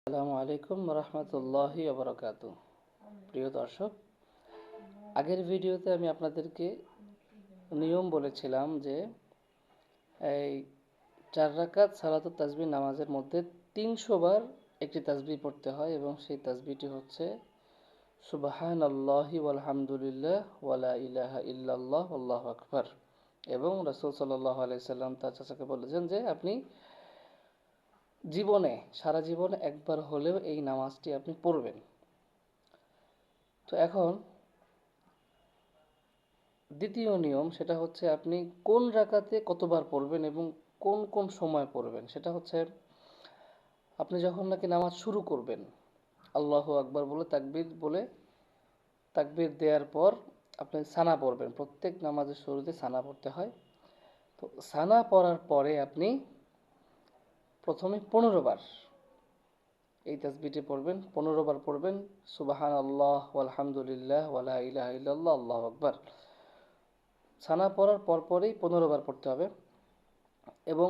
আসসালামু আলাইকুম রহমতুল্লাহি ওবরাকাতু। প্রিয় দর্শক, আগের ভিডিওতে আমি আপনাদেরকে নিয়ম বলেছিলাম যে এই 4 রাকাত সালাতুত তাসবিহ নামাজের মধ্যে 300 বার একটি তাসবিহ পড়তে হয় এবং সেই তাসবিহটি হচ্ছে সুবহানাল্লাহি ওয়ালহামদুলিল্লাহ ওয়ালা ইলাহা ইল্লাল্লাহ আল্লাহু আকবার। এবং রাসূল সাল্লাল্লাহু আলাইহি সাল্লাম তার চাচাকে বলেছেন যে আপনি সারা জীবনে একবার হলেও এই নামাজটি আপনি পড়বেন। তো এখন দ্বিতীয় নিয়ম, সেটা হচ্ছে আপনি কোন রাকাতে কতবার পড়বেন এবং কোন কোন সময় পড়বেন। সেটা হচ্ছে আপনি যখন নাকি নামাজ শুরু করবেন, আল্লাহু আকবার বলে তাকবীর দেওয়ার পর আপনি সানা পড়বেন। প্রত্যেক নামাজের শুরুতে সানা পড়তে হয়। তো সানা পড়ার পরে আপনি প্রথমে 15 বার এই তাসবিহটি পড়বেন। 15 বার পড়বেন সুবহানাল্লাহ ওয়ালহামদুলিল্লাহ ওয়ালা ইলাহা ইল্লাল্লাহ আল্লাহু আকবার। সানা পড়ার পরপরই 15 বার পড়তে হবে এবং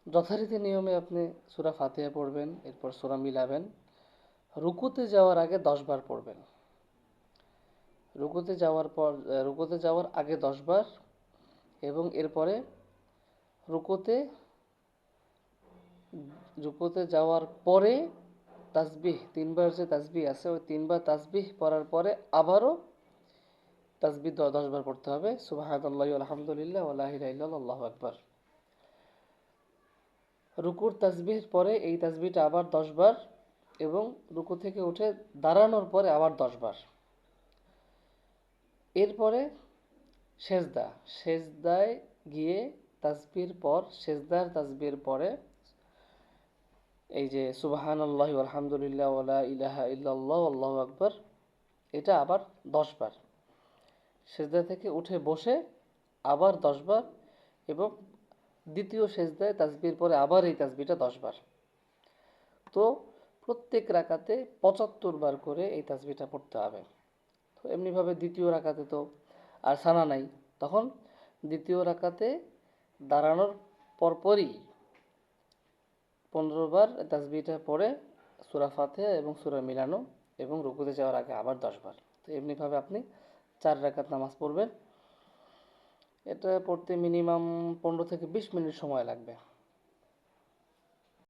যথারীতি নিয়মে আপনি সূরা ফাতিহা পড়বেন, এরপর সূরা মিলাবেন। রুকুতে যাওয়ার আগে 10 বার পড়বেন। রুকুতে যাওয়ার আগে 10 বার এবং এরপরে রুকুতে রুকুতে যাওয়ার পরে তাসবিহ 3 বার যে তাসবিহ আছে ওই 3 বার তাসবিহ পড়ার পরে আবারও তাসবিহ 10 বার পড়তে হবে সুবহানাল্লাহি আলহামদুলিল্লাহ ওয়া লা ইলাহা ইল্লাল্লাহ আল্লাহু আকবার। রুকুর তাসবিহর পরে এই তাসবিহটা আবার 10 বার এবং রুকু থেকে উঠে দাঁড়ানোর পরে আবার 10 বার। এরপরে সেজদায় গিয়ে সেজদার তাসবিহর পরে এই যে সুবহানাল্লাহি আলহামদুলিল্লাহ ওয়া লা ইলাহা ইল্লাল্লাহ আল্লাহু আকবার, এটা আবার 10 বার। সেজদা থেকে উঠে বসে আবার 10 বার এবং দ্বিতীয় সেজদায় তাসবিহর পরে আবার এই তাসবিহটা 10 বার। তো প্রত্যেক রাকাতে 75 বার করে এই তাসবিহটা পড়তে হবে। তো এমনিভাবে দ্বিতীয় রাকাতে তো আর সানা নাই, তখন দ্বিতীয় রাকাতে দাঁড়ানোর পরপরই 15 বার তাসবিহটা পড়ে সূরা ফাতিহা এবং সূরা মিলানো এবং রুকুতে যাওয়ার আগে আবার 10 বার। তো এমনিভাবে আপনি 4 রাকাত নামাজ পড়বেন। এটা পড়তে মিনিমাম 15 থেকে 20 মিনিট সময় লাগবে।